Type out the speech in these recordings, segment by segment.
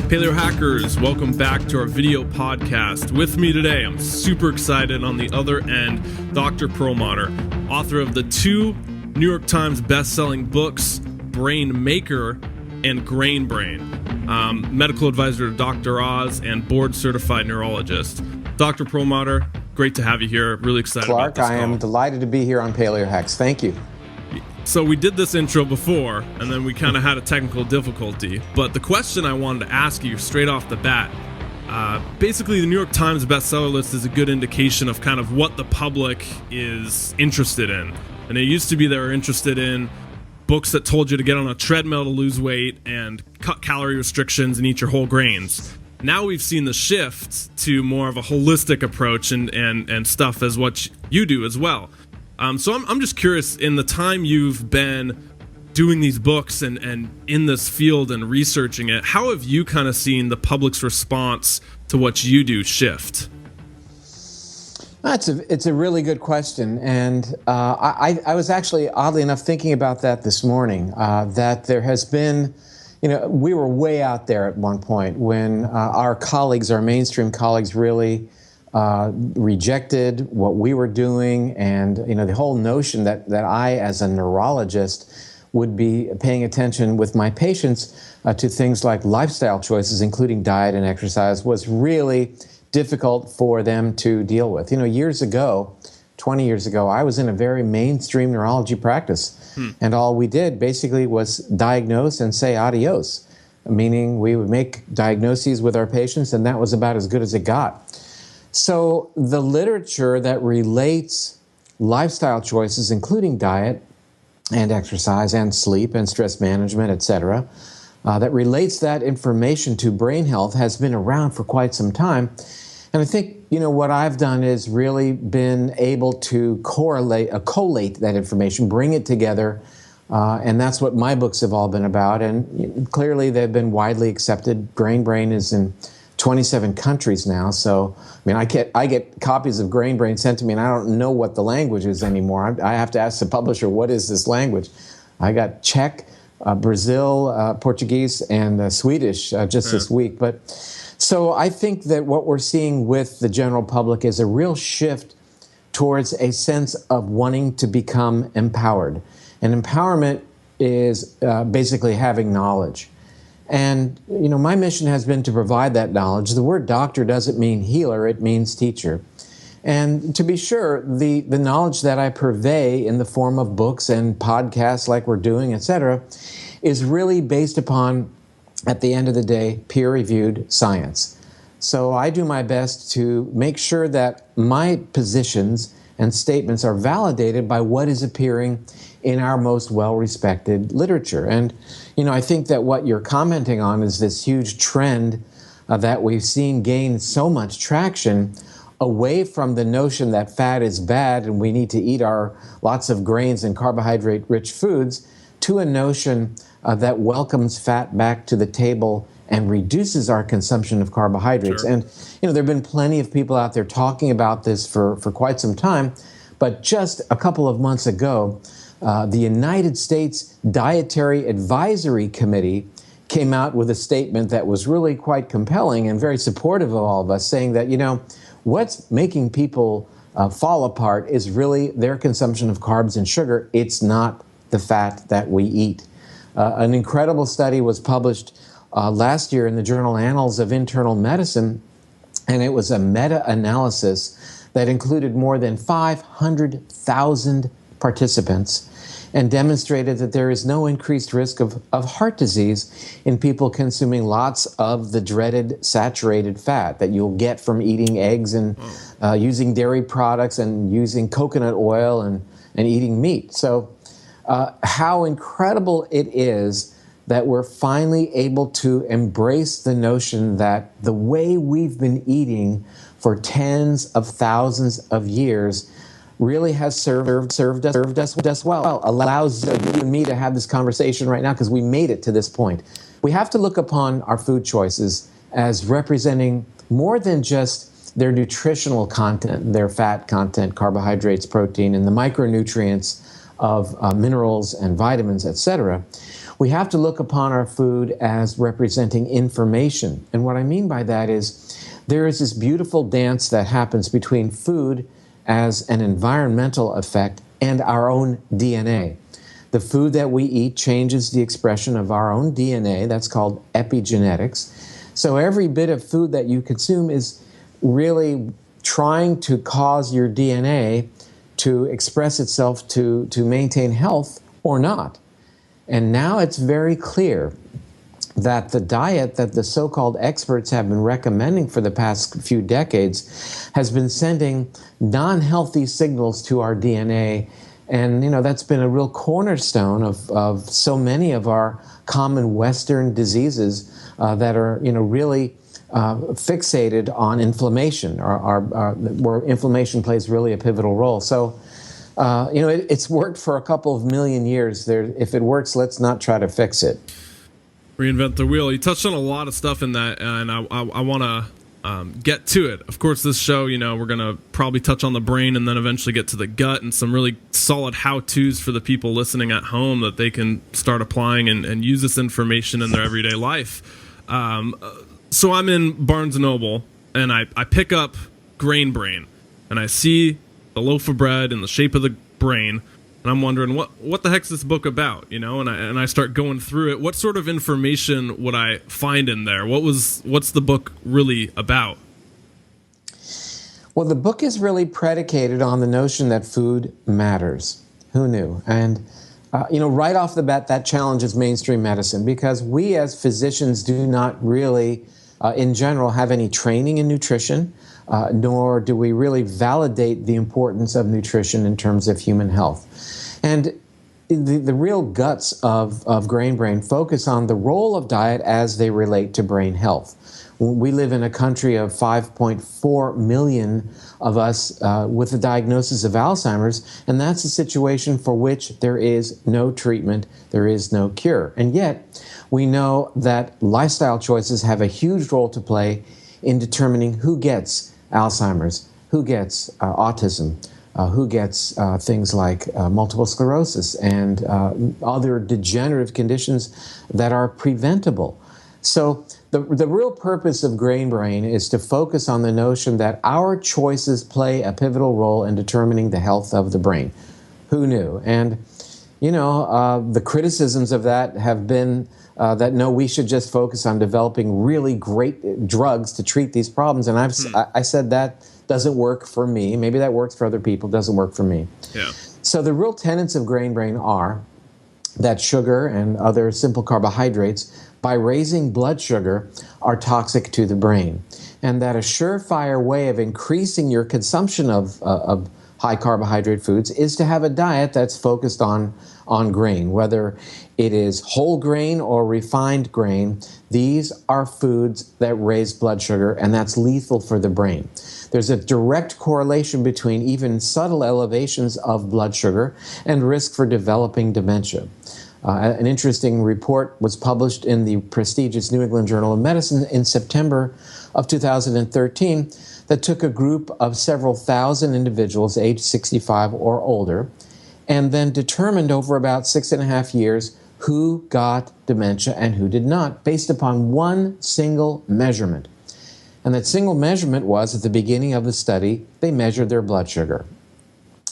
Paleo Hackers, welcome back to our video podcast. With me today, I'm super excited on the other end, Dr. Perlmutter, author of the 2 New York Times best-selling books, Brain Maker and Grain Brain, medical advisor to Dr. Oz, and board-certified neurologist. Dr. Perlmutter, great to have you here. Really excited about this Clark, I am delighted to be here on Paleo Hacks. Thank you. So we did this intro before, and then we kind of had a technical difficulty. But the question I wanted to ask you straight off the bat, basically the New York Times bestseller list is a good indication of kind of what the public is interested in. And it used to be they were interested in books that told you to get on a treadmill to lose weight and cut calorie restrictions and eat your whole grains. Now we've seen the shift to more of a holistic approach and stuff as what you do as well. So I'm just curious, in the time you've been doing these books and in this field and researching it, how have you kind of seen the public's response to what you do shift? It's a really good question, and I was actually, oddly enough, thinking about that this morning, that there has been, we were way out there at one point when our mainstream colleagues really rejected what we were doing, and the whole notion that I, as a neurologist, would be paying attention with my patients to things like lifestyle choices, including diet and exercise, was really difficult for them to deal with. Years ago, 20 years ago, I was in a very mainstream neurology practice, and all we did basically was diagnose and say adios, meaning we would make diagnoses with our patients, and that was about as good as it got. So the literature that relates lifestyle choices, including diet and exercise and sleep and stress management, etc., that relates that information to brain health has been around for quite some time. And I think, what I've done is really been able to collate that information, bring it together, and that's what my books have all been about. And clearly they've been widely accepted. Grain Brain is in 27 countries now. So, I get copies of Grain Brain sent to me, and I don't know what the language is anymore. I have to ask the publisher, what is this language? I got Czech, Brazil, Portuguese, and Swedish just this week. But so I think that what we're seeing with the general public is a real shift towards a sense of wanting to become empowered. And empowerment is basically having knowledge. And, my mission has been to provide that knowledge. The word doctor doesn't mean healer, it means teacher. And to be sure, the knowledge that I purvey in the form of books and podcasts like we're doing, etc., is really based upon, at the end of the day, peer-reviewed science. So I do my best to make sure that my positions and statements are validated by what is appearing in our most well-respected literature. And, I think that what you're commenting on is this huge trend that we've seen gain so much traction away from the notion that fat is bad and we need to eat our lots of grains and carbohydrate-rich foods, to a notion that welcomes fat back to the table and reduces our consumption of carbohydrates. Sure. And, there have been plenty of people out there talking about this for quite some time, but just a couple of months ago, the United States Dietary Advisory Committee came out with a statement that was really quite compelling and very supportive of all of us, saying that, what's making people fall apart is really their consumption of carbs and sugar. It's not the fat that we eat. An incredible study was published last year in the journal Annals of Internal Medicine, and it was a meta-analysis that included more than 500,000 participants and demonstrated that there is no increased risk of heart disease in people consuming lots of the dreaded saturated fat that you'll get from eating eggs and using dairy products and using coconut oil and eating meat. So how incredible it is that we're finally able to embrace the notion that the way we've been eating for tens of thousands of years really has served us well. Allows you and me to have this conversation right now because we made it to this point. We have to look upon our food choices as representing more than just their nutritional content, their fat content, carbohydrates, protein, and the micronutrients of minerals and vitamins, etc., we have to look upon our food as representing information. And what I mean by that is there is this beautiful dance that happens between food as an environmental effect and our own DNA. The food that we eat changes the expression of our own DNA. That's called epigenetics. So every bit of food that you consume is really trying to cause your DNA to express itself to maintain health or not. And now it's very clear that the diet that the so-called experts have been recommending for the past few decades has been sending non-healthy signals to our DNA. And, that's been a real cornerstone of so many of our common Western diseases that are, really fixated on inflammation, where inflammation plays really a pivotal role. So, it's worked for a couple of million years. If it works, let's not try to fix it. Reinvent the wheel. You touched on a lot of stuff in that, and I want to get to it. Of course, this show, we're going to probably touch on the brain and then eventually get to the gut and some really solid how-tos for the people listening at home that they can start applying and use this information in their everyday life. So I'm in Barnes & Noble, and I pick up Grain Brain, and I see the loaf of bread in the shape of the brain, and I'm wondering what the heck's this book about, and I start going through it. What sort of information would I find in there? What's the book really about? Well, the book is really predicated on the notion that food matters. Who knew? And right off the bat, that challenges mainstream medicine, because we as physicians do not really, in general, have any training in nutrition. Nor do we really validate the importance of nutrition in terms of human health. And the real guts of Grain Brain focus on the role of diet as they relate to brain health. We live in a country of 5.4 million of us with a diagnosis of Alzheimer's, and that's a situation for which there is no treatment, there is no cure. And yet, we know that lifestyle choices have a huge role to play in determining who gets Alzheimer's, who gets autism, who gets things like multiple sclerosis and other degenerative conditions that are preventable. So the real purpose of Grain Brain is to focus on the notion that our choices play a pivotal role in determining the health of the brain. Who knew? And, the criticisms of that have been that no, we should just focus on developing really great drugs to treat these problems. And I said that doesn't work for me. Maybe that works for other people, doesn't work for me. Yeah. So the real tenets of Grain Brain are that sugar and other simple carbohydrates, by raising blood sugar, are toxic to the brain. And that a surefire way of increasing your consumption of high carbohydrate foods is to have a diet that's focused on grain, whether it is whole grain or refined grain. These are foods that raise blood sugar, and that's lethal for the brain. There's a direct correlation between even subtle elevations of blood sugar and risk for developing dementia. An interesting report was published in the prestigious New England Journal of Medicine in September of 2013 that took a group of several thousand individuals aged 65 or older and then determined over about 6.5 years who got dementia and who did not, based upon one single measurement. And that single measurement was, at the beginning of the study, they measured their blood sugar.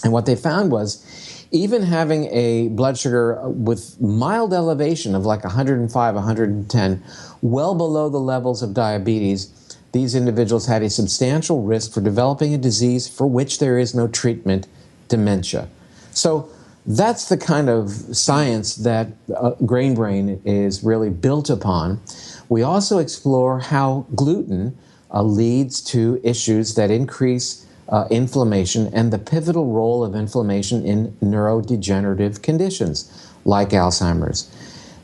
And what they found was, even having a blood sugar with mild elevation of like 105, 110, well below the levels of diabetes, these individuals had a substantial risk for developing a disease for which there is no treatment, dementia. So that's the kind of science that Grain Brain is really built upon. We also explore how gluten leads to issues that increase inflammation and the pivotal role of inflammation in neurodegenerative conditions like Alzheimer's.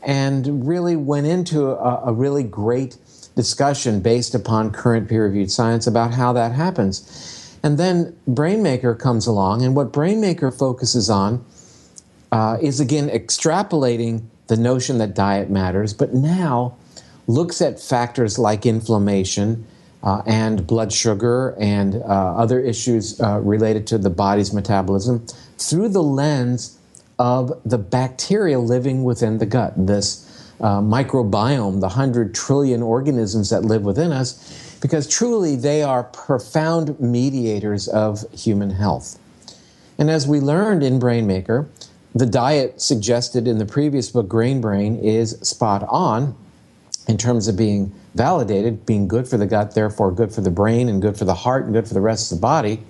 And really went into a really great discussion based upon current peer-reviewed science about how that happens. And then Brainmaker comes along, and what Brainmaker focuses on is, again, extrapolating the notion that diet matters, but now looks at factors like inflammation and blood sugar and other issues related to the body's metabolism through the lens of the bacteria living within the gut, this microbiome, the 100 trillion organisms that live within us, because truly they are profound mediators of human health. And as we learned in Brainmaker, the diet suggested in the previous book, Grain Brain, is spot on in terms of being validated, being good for the gut, therefore good for the brain and good for the heart and good for the rest of the body.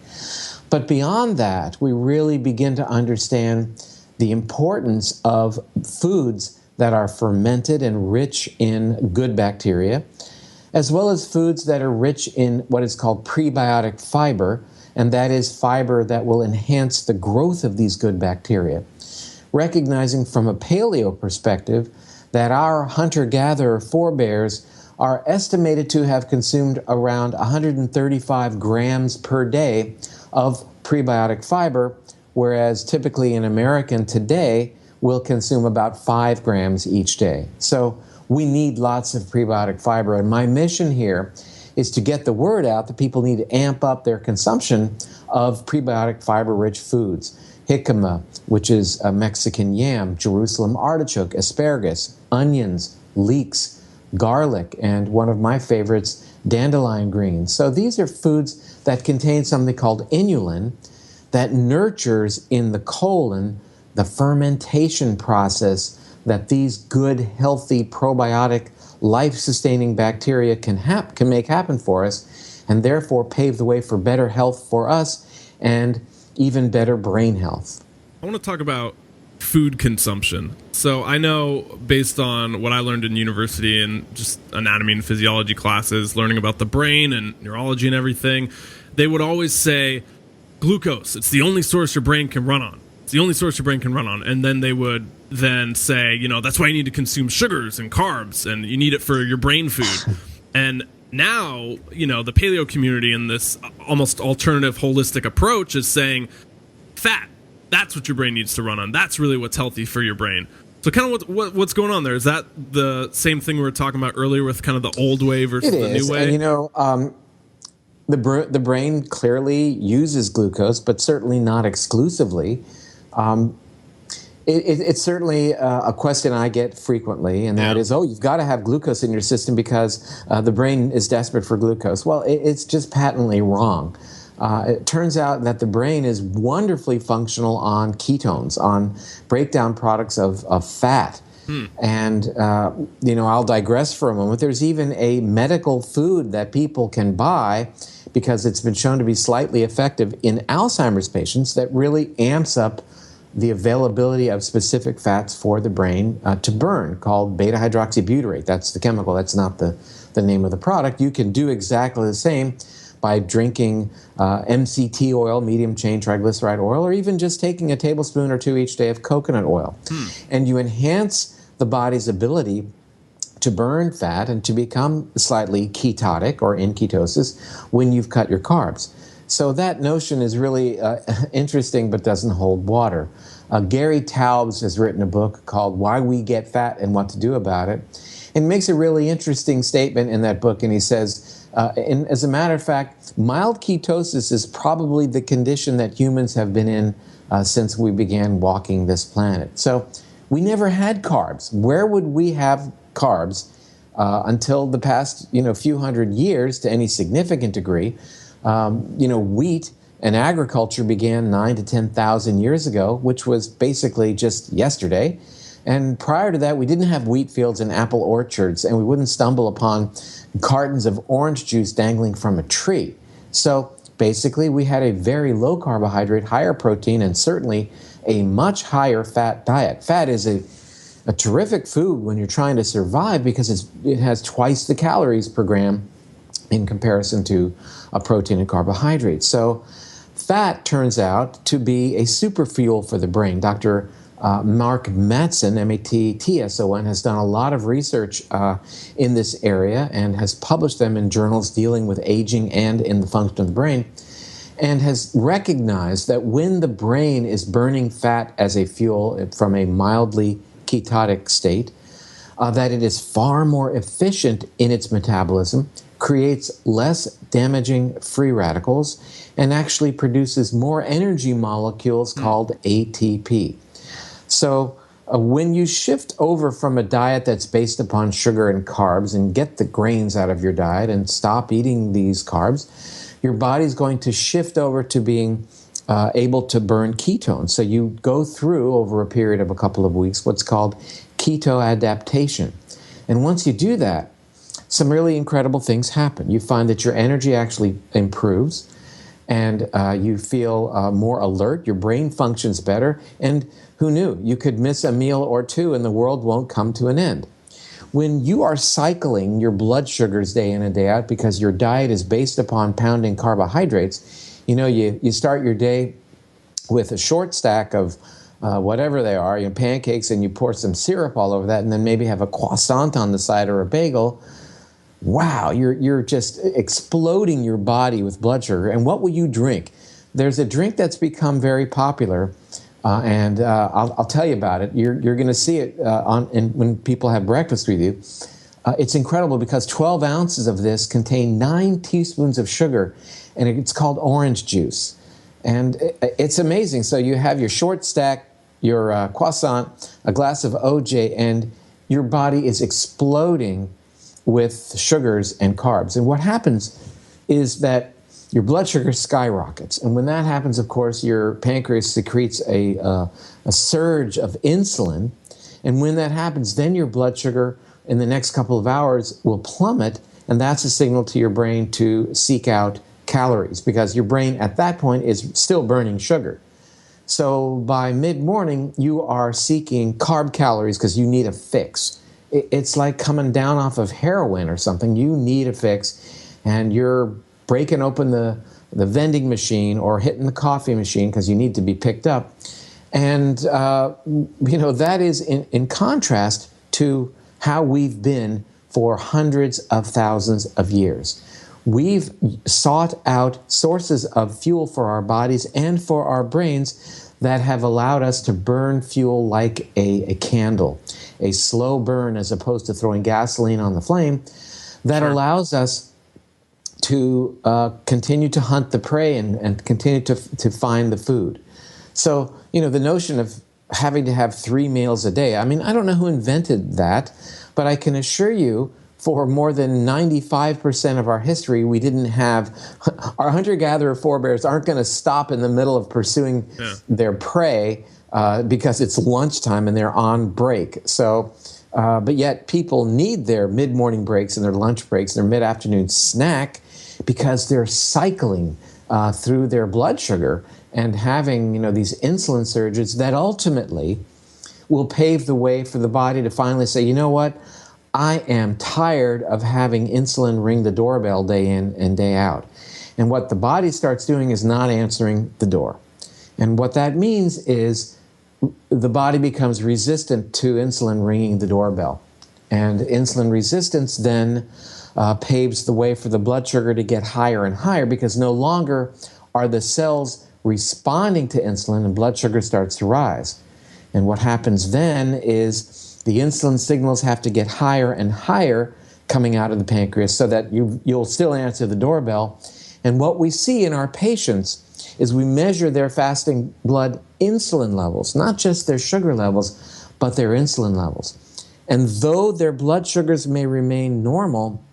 But beyond that, we really begin to understand the importance of foods that are fermented and rich in good bacteria, as well as foods that are rich in what is called prebiotic fiber, and that is fiber that will enhance the growth of these good bacteria. Recognizing from a paleo perspective that our hunter-gatherer forebears are estimated to have consumed around 135 grams per day of prebiotic fiber, whereas typically an American today will consume about 5 grams each day. So we need lots of prebiotic fiber, and my mission here is to get the word out that people need to amp up their consumption of prebiotic fiber-rich foods. Jicama, which is a Mexican yam, Jerusalem artichoke, asparagus, onions, leeks, garlic, and one of my favorites, dandelion greens. So these are foods that contain something called inulin that nurtures in the colon the fermentation process that these good, healthy, probiotic, life-sustaining bacteria can make happen for us, and therefore pave the way for better health for us and even better brain health. I want to talk about food consumption. So I know, based on what I learned in university and just anatomy and physiology classes, learning about the brain and neurology and everything, they would always say, glucose, it's the only source your brain can run on. It's the only source your brain can run on. And then they would then say, that's why you need to consume sugars and carbs, and you need it for your brain food. And now, the paleo community in this almost alternative holistic approach is saying fat, that's what your brain needs to run on. That's really what's healthy for your brain. So kind of what's going on there? Is that the same thing we were talking about earlier with kind of the old way versus the new way? And the brain clearly uses glucose, but certainly not exclusively. It's certainly a question I get frequently, and that is, you've got to have glucose in your system because the brain is desperate for glucose. Well, it's just patently wrong. It turns out that the brain is wonderfully functional on ketones, on breakdown products of fat. And, I'll digress for a moment. There's even a medical food that people can buy because it's been shown to be slightly effective in Alzheimer's patients that really amps up the availability of specific fats for the brain to burn, called beta-hydroxybutyrate. That's the chemical. That's not the name of the product. You can do exactly the same by drinking MCT oil, medium-chain triglyceride oil, or even just taking a tablespoon or two each day of coconut oil. And you enhance the body's ability to burn fat and to become slightly ketotic or in ketosis when you've cut your carbs. So that notion is really interesting but doesn't hold water. Gary Taubes has written a book called Why We Get Fat and What to Do About It, and makes a really interesting statement in that book, and he says, as a matter of fact, mild ketosis is probably the condition that humans have been in since we began walking this planet. So we never had carbs. Where would we have carbs until the past few hundred years to any significant degree? Wheat and agriculture began 9,000 to 10,000 years ago, which was basically just yesterday. And prior to that, we didn't have wheat fields and apple orchards, and we wouldn't stumble upon cartons of orange juice dangling from a tree. So basically, we had a very low carbohydrate, higher protein, and certainly a much higher fat diet. Fat is a terrific food when you're trying to survive because it has twice the calories per gram in comparison to a protein and carbohydrate. So fat turns out to be a super fuel for the brain. Dr. Mark Mattson, M-A-T-T-S-O-N, has done a lot of research in this area and has published them in journals dealing with aging and in the function of the brain, and has recognized that when the brain is burning fat as a fuel from a mildly ketotic state, that it is far more efficient in its metabolism, creates less damaging free radicals, and actually produces more energy molecules called ATP. So when you shift over from a diet that's based upon sugar and carbs and get the grains out of your diet and stop eating these carbs, your body's going to shift over to being able to burn ketones. So you go through, over a period of a couple of weeks, what's called keto adaptation. And once you do that, some really incredible things happen. You find that your energy actually improves, and you feel more alert, your brain functions better, and who knew? You could miss a meal or two and the world won't come to an end. When you are cycling your blood sugars day in and day out because your diet is based upon pounding carbohydrates, you start your day with a short stack of whatever they are, pancakes, and you pour some syrup all over that, and then maybe have a croissant on the side or a bagel. Wow, you're just exploding your body with blood sugar. And what will you drink? There's a drink that's become very popular, and I'll tell you about it. You're going to see it when people have breakfast with you. It's incredible because 12 ounces of this contain 9 teaspoons of sugar, and it's called orange juice. And it's amazing. So you have your short stack, your croissant, a glass of OJ, and your body is exploding with sugars and carbs. And what happens is that your blood sugar skyrockets. And when that happens, of course, your pancreas secretes a surge of insulin. And when that happens, then your blood sugar in the next couple of hours will plummet. And that's a signal to your brain to seek out calories, because your brain at that point is still burning sugar. So by mid-morning, you are seeking carb calories because you need a fix. It's like coming down off of heroin or something. You need a fix, and you're breaking open the vending machine or hitting the coffee machine because you need to be picked up. And, that is in contrast to how we've been for hundreds of thousands of years. We've sought out sources of fuel for our bodies and for our brains that have allowed us to burn fuel like a candle, a slow burn as opposed to throwing gasoline on the flame, that allows us to continue to hunt the prey and continue to find the food. So, the notion of having to have 3 meals a day, I don't know who invented that, but I can assure you, for more than 95% of our history, we didn't have, our hunter-gatherer forebears aren't going to stop in the middle of pursuing their prey because it's lunchtime and they're on break. So, but yet people need their mid-morning breaks and their lunch breaks, their mid-afternoon snack, because they're cycling through their blood sugar and having, these insulin surges that ultimately will pave the way for the body to finally say, you know what? I am tired of having insulin ring the doorbell day in and day out. And what the body starts doing is not answering the door. And what that means is the body becomes resistant to insulin ringing the doorbell. And insulin resistance then paves the way for the blood sugar to get higher and higher, because no longer are the cells responding to insulin and blood sugar starts to rise. And what happens then is the insulin signals have to get higher and higher coming out of the pancreas so that you'll still answer the doorbell. And what we see in our patients is we measure their fasting blood insulin levels, not just their sugar levels, but their insulin levels. And though their blood sugars may remain normal,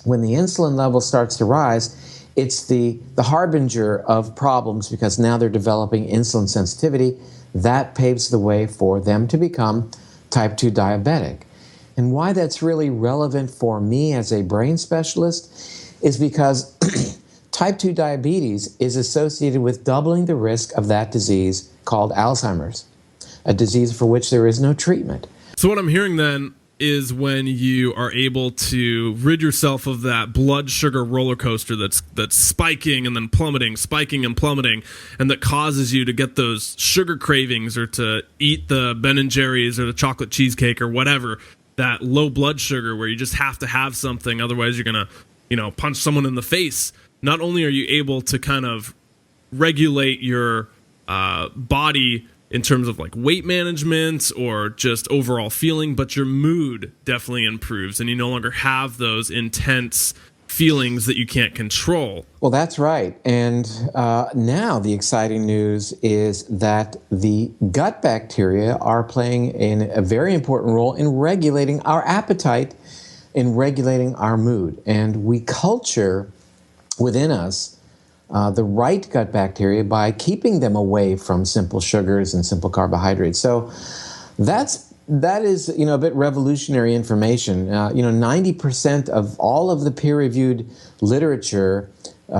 when the insulin level starts to rise, it's the harbinger of problems, because now they're developing insulin sensitivity. That paves the way for them to become type 2 diabetic. And why that's really relevant for me as a brain specialist is because type 2 diabetes is associated with doubling the risk of that disease called Alzheimer's, a disease for which there is no treatment. So what I'm hearing then is when you are able to rid yourself of that blood sugar roller coaster that's spiking and then plummeting, spiking and plummeting, and that causes you to get those sugar cravings or to eat the Ben & Jerry's or the chocolate cheesecake or whatever, that low blood sugar where you just have to have something, otherwise you're going to, punch someone in the face. Not only are you able to kind of regulate your body in terms of like weight management or just overall feeling, but your mood definitely improves and you no longer have those intense feelings that you can't control. Well, that's right. And now the exciting news is that the gut bacteria are playing a very important role in regulating our appetite, in regulating our mood. And we culture within us the right gut bacteria by keeping them away from simple sugars and simple carbohydrates. So that is, a bit revolutionary information. 90% of all of the peer-reviewed literature,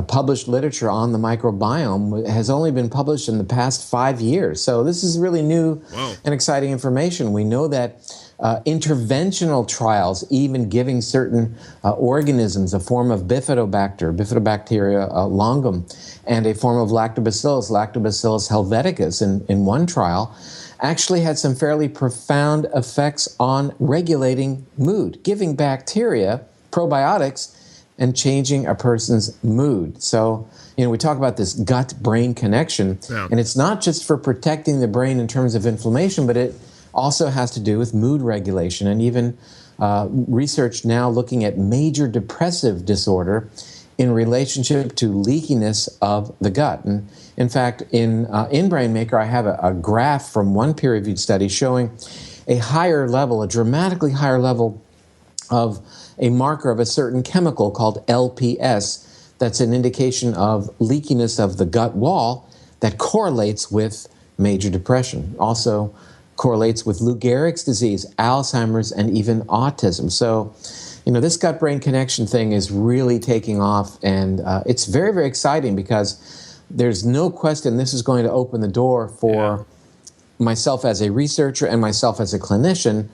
published literature on the microbiome has only been published in the past 5 years. So this is really new and exciting information. We know that interventional trials, even giving certain organisms a form of Bifidobacteria longum, and a form of Lactobacillus helveticus in one trial, actually had some fairly profound effects on regulating mood, giving bacteria probiotics and changing a person's mood. So, we talk about this gut-brain connection, and it's not just for protecting the brain in terms of inflammation, but it also has to do with mood regulation, and even research now looking at major depressive disorder in relationship to leakiness of the gut. And in fact, in BrainMaker, I have a graph from one peer-reviewed study showing a dramatically higher level of a marker of a certain chemical called LPS. That's an indication of leakiness of the gut wall that correlates with major depression. Also correlates with Lou Gehrig's disease, Alzheimer's, and even autism. So, this gut-brain connection thing is really taking off, and it's very, very exciting because there's no question this is going to open the door for myself as a researcher and myself as a clinician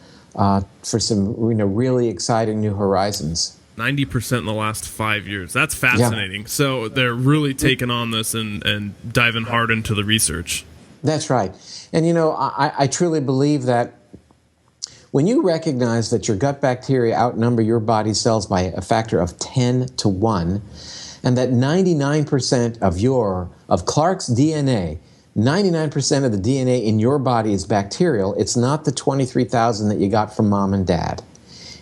for some really exciting new horizons. 90% in the last 5 years. That's fascinating. Yeah. So they're really taking on this and diving hard into the research. That's right. And, I truly believe that when you recognize that your gut bacteria outnumber your body cells by a factor of 10 to 1, and that 99% of Clark's DNA, 99% of the DNA in your body is bacterial, it's not the 23,000 that you got from mom and dad.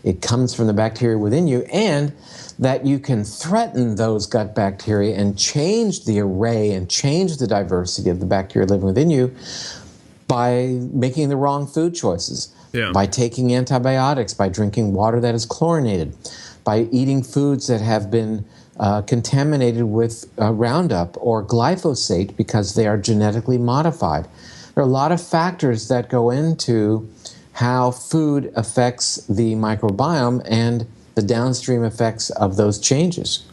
It comes from the bacteria within you, and that you can threaten those gut bacteria and change the array and change the diversity of the bacteria living within you by making the wrong food choices. By taking antibiotics, by drinking water that is chlorinated, by eating foods that have been contaminated with Roundup or glyphosate because they are genetically modified. There are a lot of factors that go into how food affects the microbiome and the downstream effects of those changes.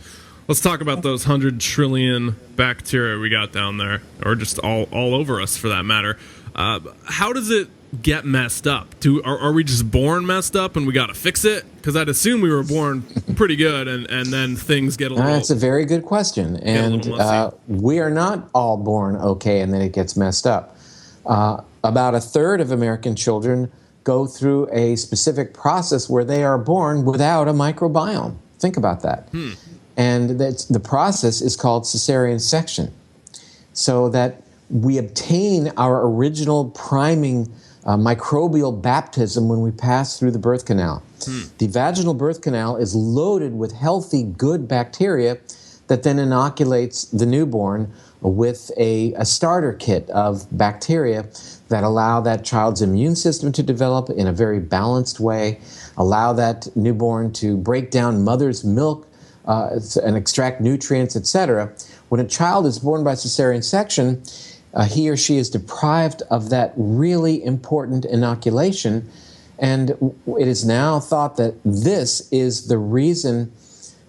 Let's talk about those 100 trillion bacteria we got down there, or just all over us for that matter. How does it get messed up? Are we just born messed up and we got to fix it? Because I'd assume we were born pretty good and then things get a little... That's a very good question. And we are not all born okay and then it gets messed up. About a third of American children go through a specific process where they are born without a microbiome. Think about that. And the process is called cesarean section. So that we obtain our original priming microbial baptism when we pass through the birth canal. The vaginal birth canal is loaded with healthy, good bacteria that then inoculates the newborn with a starter kit of bacteria that allow that child's immune system to develop in a very balanced way, allow that newborn to break down mother's milk and extract nutrients, etc. When a child is born by cesarean section, he or she is deprived of that really important inoculation, and it is now thought that this is the reason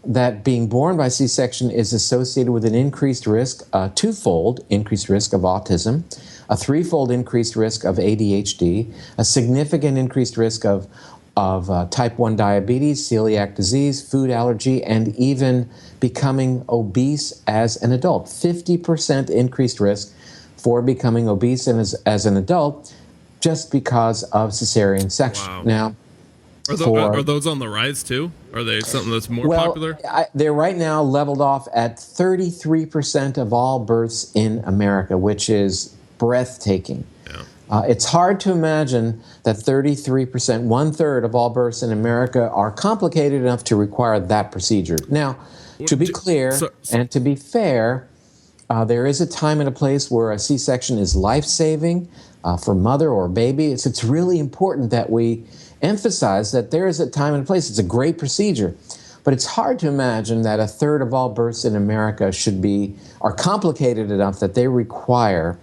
that being born by C-section is associated with an increased risk, a twofold increased risk of autism, a threefold increased risk of ADHD, a significant increased risk of type 1 diabetes, celiac disease, food allergy, and even becoming obese as an adult. 50% increased risk for becoming obese and as an adult just because of cesarean section. Wow. Now, are those on the rise too? Are they something that's more popular? They're right now leveled off at 33% of all births in America, which is breathtaking. It's hard to imagine that 33%, one-third of all births in America are complicated enough to require that procedure. Now, to be clear and to be fair, there is a time and a place where a C-section is life-saving for mother or baby. It's really important that we emphasize that there is a time and a place. It's a great procedure. But it's hard to imagine that a third of all births in America are complicated enough that they require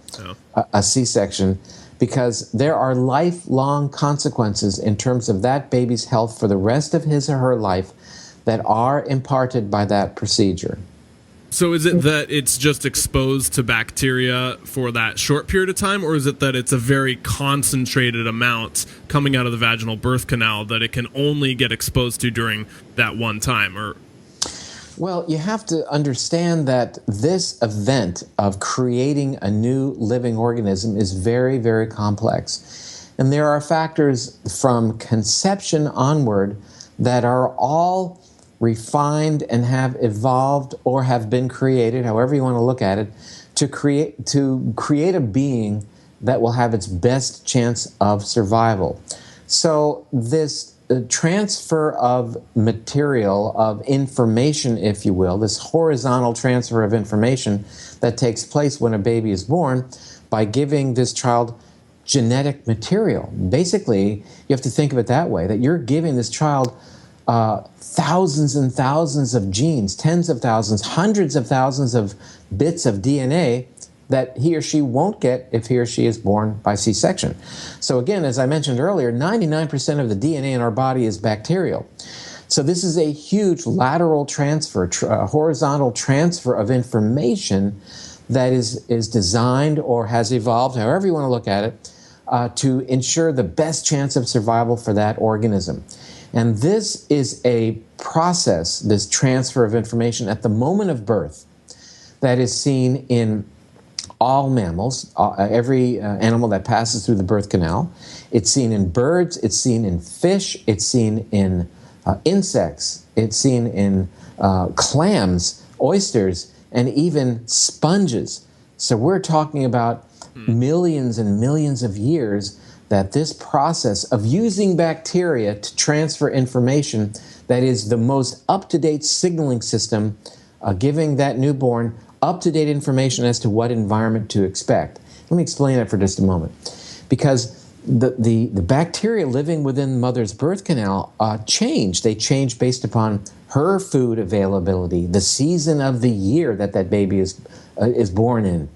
a C-section, because there are lifelong consequences in terms of that baby's health for the rest of his or her life that are imparted by that procedure. So is it that it's just exposed to bacteria for that short period of time, or is it that it's a very concentrated amount coming out of the vaginal birth canal that it can only get exposed to during that one time? Or well, you have to understand that this event of creating a new living organism is very, very complex. And there are factors from conception onward that are all refined and have evolved or have been created, however you want to look at it, to create a being that will have its best chance of survival. So this transfer of material, of information, if you will, this horizontal transfer of information that takes place when a baby is born by giving this child genetic material. Basically, you have to think of it that way, that you're giving this child thousands and thousands of genes, tens of thousands, hundreds of thousands of bits of DNA that he or she won't get if he or she is born by C-section. So again, as I mentioned earlier, 99% of the DNA in our body is bacterial. So this is a huge lateral transfer, horizontal transfer of information that is designed or has evolved, however you want to look at it, to ensure the best chance of survival for that organism. And this is a process, this transfer of information at the moment of birth, that is seen in all mammals, every animal that passes through the birth canal. It's seen in birds, it's seen in fish, it's seen in insects, it's seen in clams, oysters, and even sponges. So we're talking about millions and millions of years that this process of using bacteria to transfer information, that is the most up-to-date signaling system, giving that newborn up-to-date information as to what environment to expect. Let me explain that for just a moment. Because the bacteria living within mother's birth canal change. They change based upon her food availability, the season of the year that that baby is born in,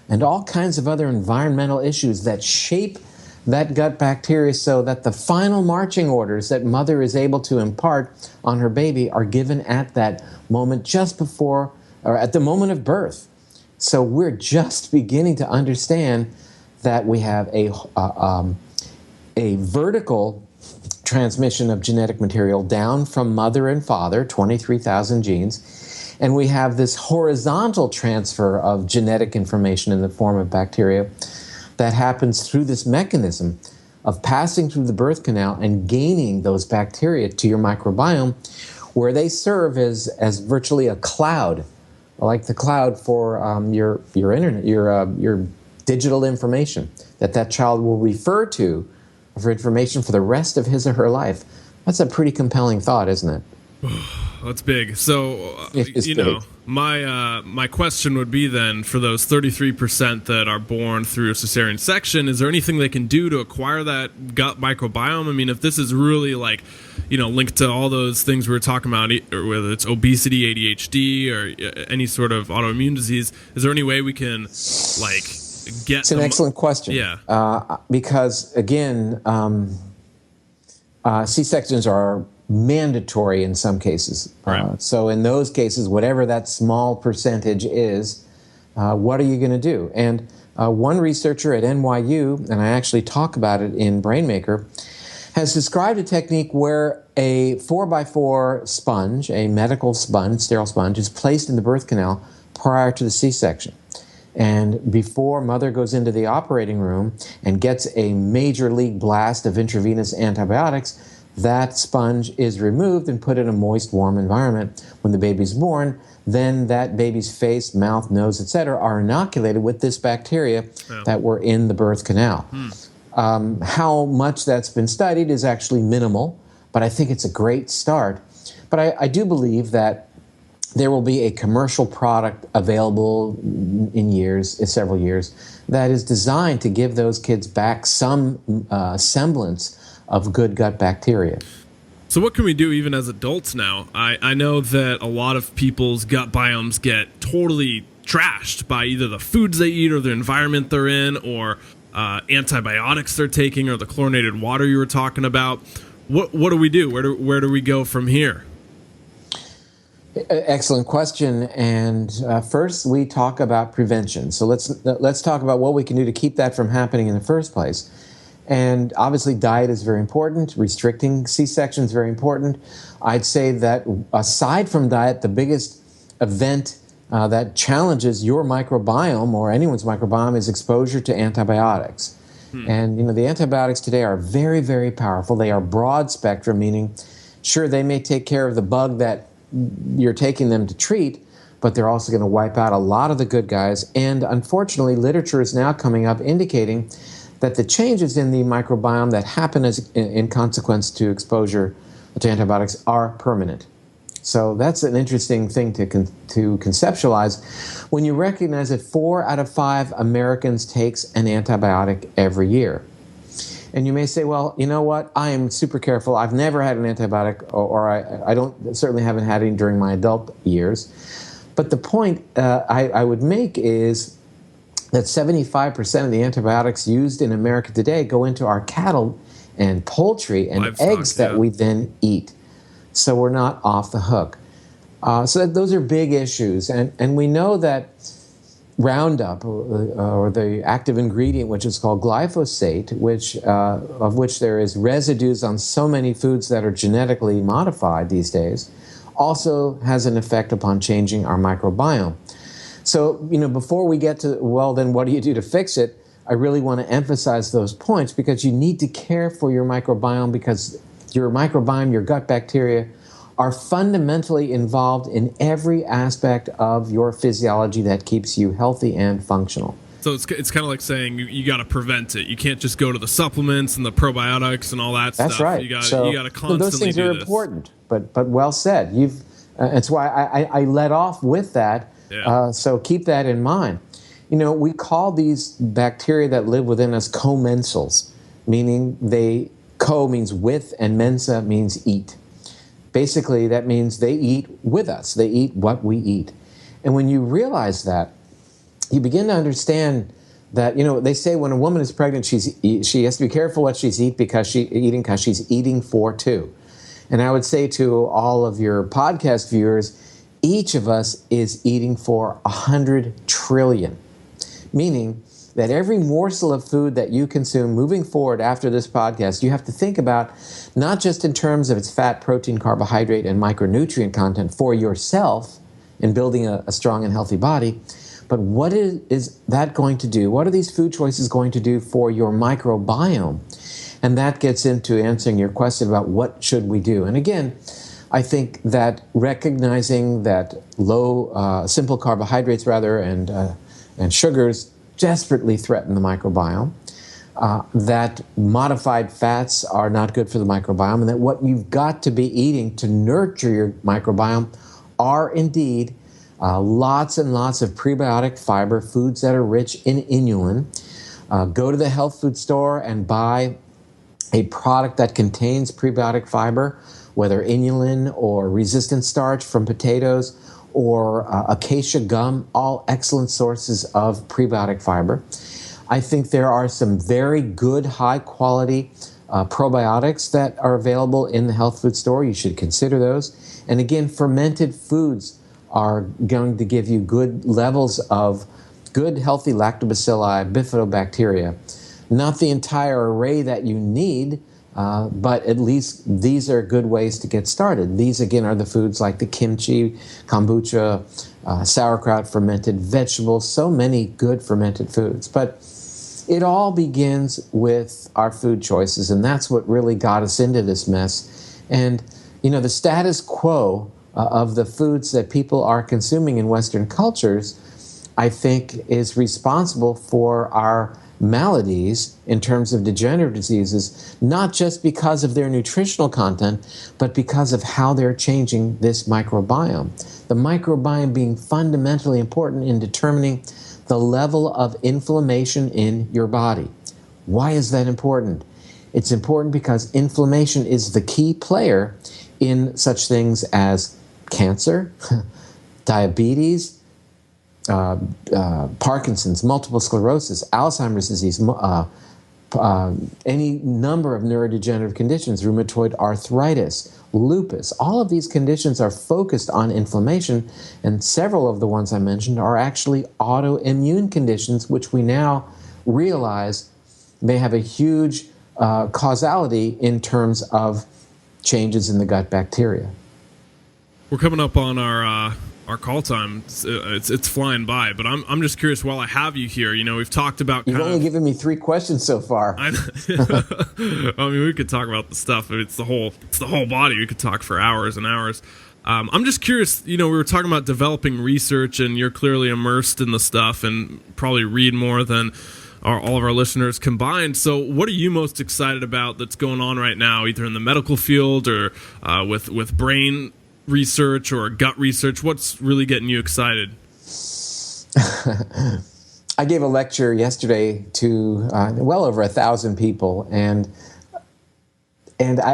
and all kinds of other environmental issues that shape that gut bacteria so that the final marching orders that mother is able to impart on her baby are given at that moment, just before or at the moment of birth. So we're just beginning to understand that we have a vertical transmission of genetic material down from mother and father, 23,000 genes, and we have this horizontal transfer of genetic information in the form of bacteria that happens through this mechanism of passing through the birth canal and gaining those bacteria to your microbiome, where they serve as virtually a cloud, like the cloud for your internet, your digital information that child will refer to for information for the rest of his or her life. That's a pretty compelling thought, isn't it? That's big. So, my question would be then, for those 33% that are born through a cesarean section, is there anything they can do to acquire that gut microbiome? I mean, if this is really linked to all those things we were talking about, or whether it's obesity, ADHD, or any sort of autoimmune disease, is there any way we can get? It's an excellent question. Yeah. Because again, C-sections are mandatory in some cases. Right. So in those cases, whatever that small percentage is, what are you going to do? And one researcher at NYU, and I actually talk about it in Brainmaker, has described a technique where a 4x4 sponge, a medical sponge, sterile sponge, is placed in the birth canal prior to the C-section. And before mother goes into the operating room and gets a major league blast of intravenous antibiotics, that sponge is removed and put in a moist, warm environment. When the baby's born, then that baby's face, mouth, nose, etc. are inoculated with this bacteria that were in the birth canal. How much that's been studied is actually minimal, but I think it's a great start. But I do believe that there will be a commercial product available in several years, that is designed to give those kids back some semblance of good gut bacteria. So what can we do even as adults now? I know that a lot of people's gut biomes get totally trashed by either the foods they eat or the environment they're in, or antibiotics they're taking, or the chlorinated water you were talking about. What do we do? Where do we go from here? Excellent question. And first, we talk about prevention. So let's talk about what we can do to keep that from happening in the first place. And obviously, diet is very important. Restricting C-section is very important. I'd say that aside from diet, the biggest event that challenges your microbiome or anyone's microbiome is exposure to antibiotics. And the antibiotics today are very, very powerful. They are broad spectrum, meaning, sure, they may take care of the bug that you're taking them to treat, but they're also going to wipe out a lot of the good guys. And unfortunately, literature is now coming up indicating that the changes in the microbiome that happen in consequence to exposure to antibiotics are permanent. So that's an interesting thing to conceptualize when you recognize that 4 out of 5 Americans takes an antibiotic every year. And you may say, well, you know what? I am super careful. I've never had an antibiotic, or I certainly haven't had any during my adult years. But the point I would make is that 75% of the antibiotics used in America today go into our cattle and poultry and livestock, eggs that we then eat. So we're not off the hook. So those are big issues. And we know that Roundup, or the active ingredient, which is called glyphosate, of which there is residues on so many foods that are genetically modified these days, also has an effect upon changing our microbiome. So, before we get to, well, then what do you do to fix it? I really want to emphasize those points, because you need to care for your microbiome, because your microbiome, your gut bacteria, are fundamentally involved in every aspect of your physiology that keeps you healthy and functional. So it's kind of like saying you got to prevent it. You can't just go to the supplements and the probiotics and all that stuff. That's right. You got to constantly those things do are this. important, but well said. That's why I led off with that. Yeah. So keep that in mind. We call these bacteria that live within us commensals, meaning co means with and mensa means eat. Basically, that means they eat with us. They eat what we eat. And when you realize that, you begin to understand that, they say when a woman is pregnant, she has to be careful what she's eating because she's eating for two. And I would say to all of your podcast viewers, each of us is eating for 100 trillion, meaning that every morsel of food that you consume moving forward after this podcast, you have to think about not just in terms of its fat, protein, carbohydrate, and micronutrient content for yourself in building a strong and healthy body, but what is that going to do? What are these food choices going to do for your microbiome? And that gets into answering your question about what should we do. And again, I think that recognizing that simple carbohydrates and sugars desperately threaten the microbiome, that modified fats are not good for the microbiome, and that what you've got to be eating to nurture your microbiome are indeed lots and lots of prebiotic fiber, foods that are rich in inulin. Go to the health food store and buy a product that contains prebiotic fiber, whether inulin or resistant starch from potatoes, or acacia gum, all excellent sources of prebiotic fiber. I think there are some very good, high-quality probiotics that are available in the health food store. You should consider those. And again, fermented foods are going to give you good levels of good, healthy lactobacilli, bifidobacteria. Not the entire array that you need, but at least these are good ways to get started. These, again, are the foods like the kimchi, kombucha, sauerkraut, fermented vegetables, so many good fermented foods. But It all begins with our food choices, and that's what really got us into this mess. And, the status quo of the foods that people are consuming in Western cultures, I think, is responsible for our maladies in terms of degenerative diseases, not just because of their nutritional content, but because of how they're changing this microbiome. The microbiome being fundamentally important in determining the level of inflammation in your body. Why is that important? It's important because inflammation is the key player in such things as cancer, diabetes, Parkinson's, multiple sclerosis, Alzheimer's disease, any number of neurodegenerative conditions, rheumatoid arthritis, lupus. All of these conditions are focused on inflammation, and several of the ones I mentioned are actually autoimmune conditions, which we now realize may have a huge causality in terms of changes in the gut bacteria. We're coming up on our call time. It's flying by, but I'm just curious, while I have you here, we've talked about You've only given me 3 questions so far. I mean, we could talk about the stuff. It's the whole body. We could talk for hours and hours. I'm just curious, we were talking about developing research, and you're clearly immersed in the stuff and probably read more than all of our listeners combined. So what are you most excited about that's going on right now, either in the medical field or with brain research or gut research? What's really getting you excited? I gave a lecture yesterday to well over 1,000 people, and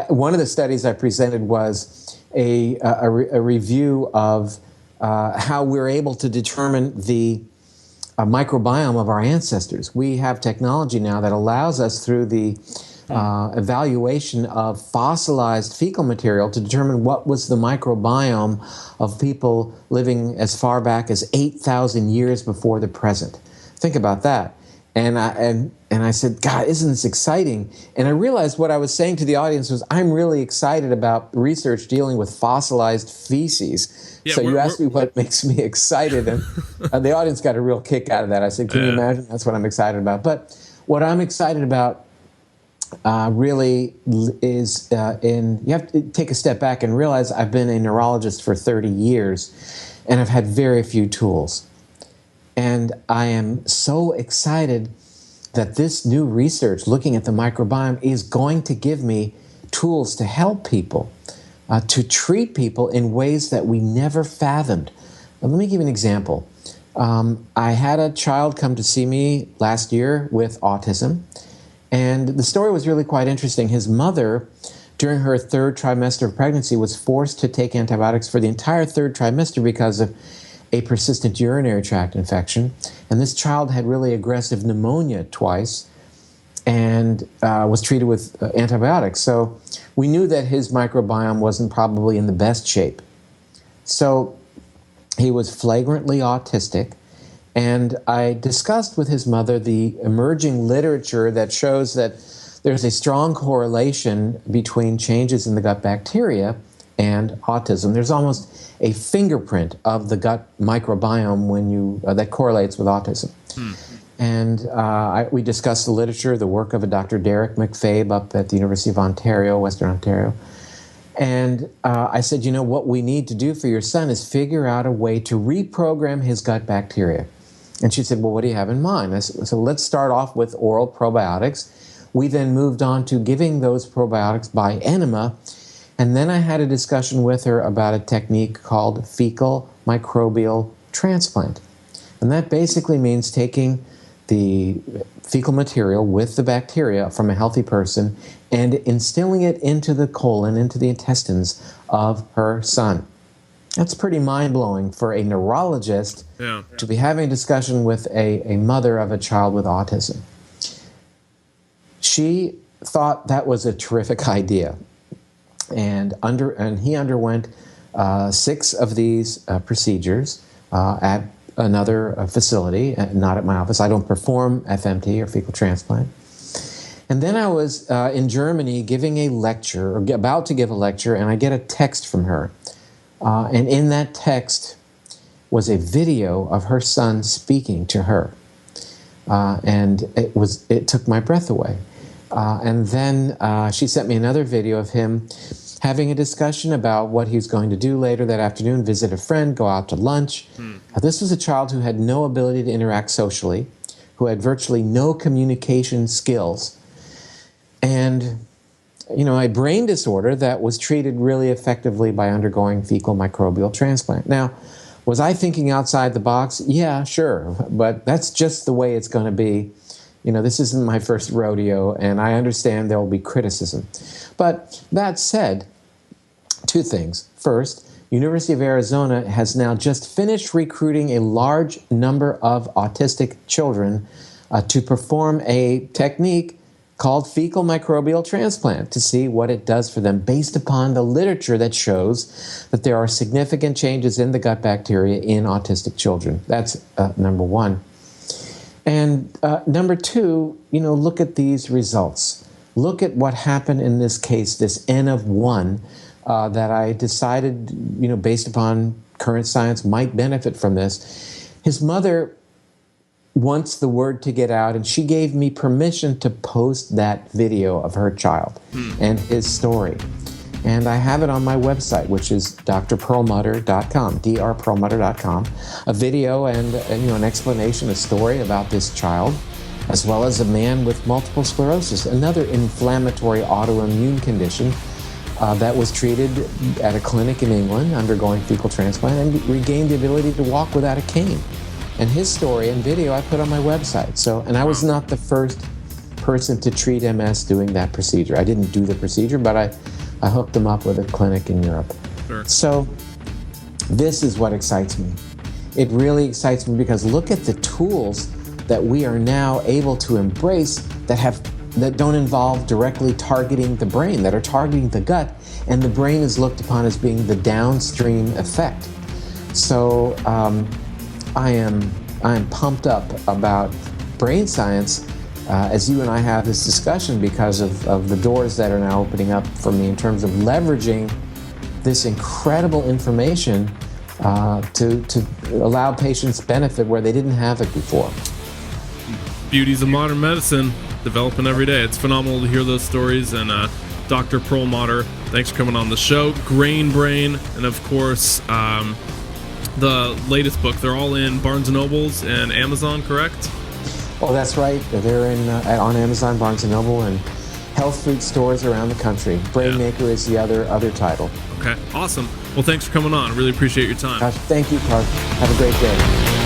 one of the studies I presented was a review of how we're able to determine the microbiome of our ancestors. We have technology now that allows us, through the evaluation of fossilized fecal material, to determine what was the microbiome of people living as far back as 8,000 years before the present. Think about that. And I said, God, isn't this exciting? And I realized what I was saying to the audience was, I'm really excited about research dealing with fossilized feces. Yeah, so you asked me what makes me excited, and the audience got a real kick out of that. I said, can you imagine? That's what I'm excited about. But what I'm excited about really is you have to take a step back and realize I've been a neurologist for 30 years, and I've had very few tools. And I am so excited that this new research looking at the microbiome is going to give me tools to help people, to treat people in ways that we never fathomed. Let me give you an example. I had a child come to see me last year with autism, and the story was really quite interesting. His mother, during her 3rd trimester of pregnancy, was forced to take antibiotics for the entire 3rd trimester because of a persistent urinary tract infection. And this child had really aggressive pneumonia twice and was treated with antibiotics. So we knew that his microbiome wasn't probably in the best shape. So he was flagrantly autistic. And I discussed with his mother the emerging literature that shows that there's a strong correlation between changes in the gut bacteria and autism. There's almost a fingerprint of the gut microbiome that correlates with autism. And we discussed the literature, the work of a Dr. Derek McFabe up at the University of Ontario, Western Ontario. And I said, what we need to do for your son is figure out a way to reprogram his gut bacteria. And she said, well, what do you have in mind? I said, so let's start off with oral probiotics. We then moved on to giving those probiotics by enema. And then I had a discussion with her about a technique called fecal microbial transplant. And that basically means taking the fecal material with the bacteria from a healthy person and instilling it into the colon, into the intestines of her son. That's pretty mind-blowing for a neurologist to be having a discussion with a mother of a child with autism. She thought that was a terrific idea. And he underwent 6 of these procedures at another facility, not at my office. I don't perform FMT or fecal transplant. And then I was in Germany giving a lecture, or about to give a lecture, and I get a text from her. And in that text was a video of her son speaking to her. and it took my breath away. And then she sent me another video of him having a discussion about what he was going to do later that afternoon, visit a friend, go out to lunch. This was a child who had no ability to interact socially, who had virtually no communication skills, and a brain disorder that was treated really effectively by undergoing fecal microbial transplant. Now, was I thinking outside the box? Yeah, sure, but that's just the way it's going to be. This isn't my first rodeo, and I understand there will be criticism. But that said, two things. First, University of Arizona has now just finished recruiting a large number of autistic children to perform a technique called fecal microbial transplant to see what it does for them based upon the literature that shows that there are significant changes in the gut bacteria in autistic children. That's number one. And number two, look at these results. Look at what happened in this case, this N of 1 that I decided, based upon current science, might benefit from this. His mother wants the word to get out, and she gave me permission to post that video of her child and his story. And I have it on my website, which is drperlmutter.com, drperlmutter.com, a video and an explanation, a story about this child, as well as a man with multiple sclerosis, another inflammatory autoimmune condition that was treated at a clinic in England undergoing fecal transplant and regained the ability to walk without a cane. And his story and video I put on my website. And I was not the first person to treat MS doing that procedure. I didn't do the procedure, but I hooked them up with a clinic in Europe. Sure. So this is what excites me. It really excites me because look at the tools that we are now able to embrace that don't involve directly targeting the brain, that are targeting the gut, and the brain is looked upon as being the downstream effect. So I am pumped up about brain science as you and I have this discussion because of the doors that are now opening up for me in terms of leveraging this incredible information to allow patients benefit where they didn't have it before. Beauties of modern medicine developing every day. It's phenomenal to hear those stories. And Dr. Perlmutter, thanks for coming on the show. Grain Brain, and of course, the latest book. They're all in Barnes & Nobles and Amazon, correct? Oh, that's right. They're on Amazon, Barnes & Noble, and health food stores around the country. Brainmaker is the other title. Okay, awesome. Well, thanks for coming on. Really appreciate your time. Thank you, Clark. Have a great day.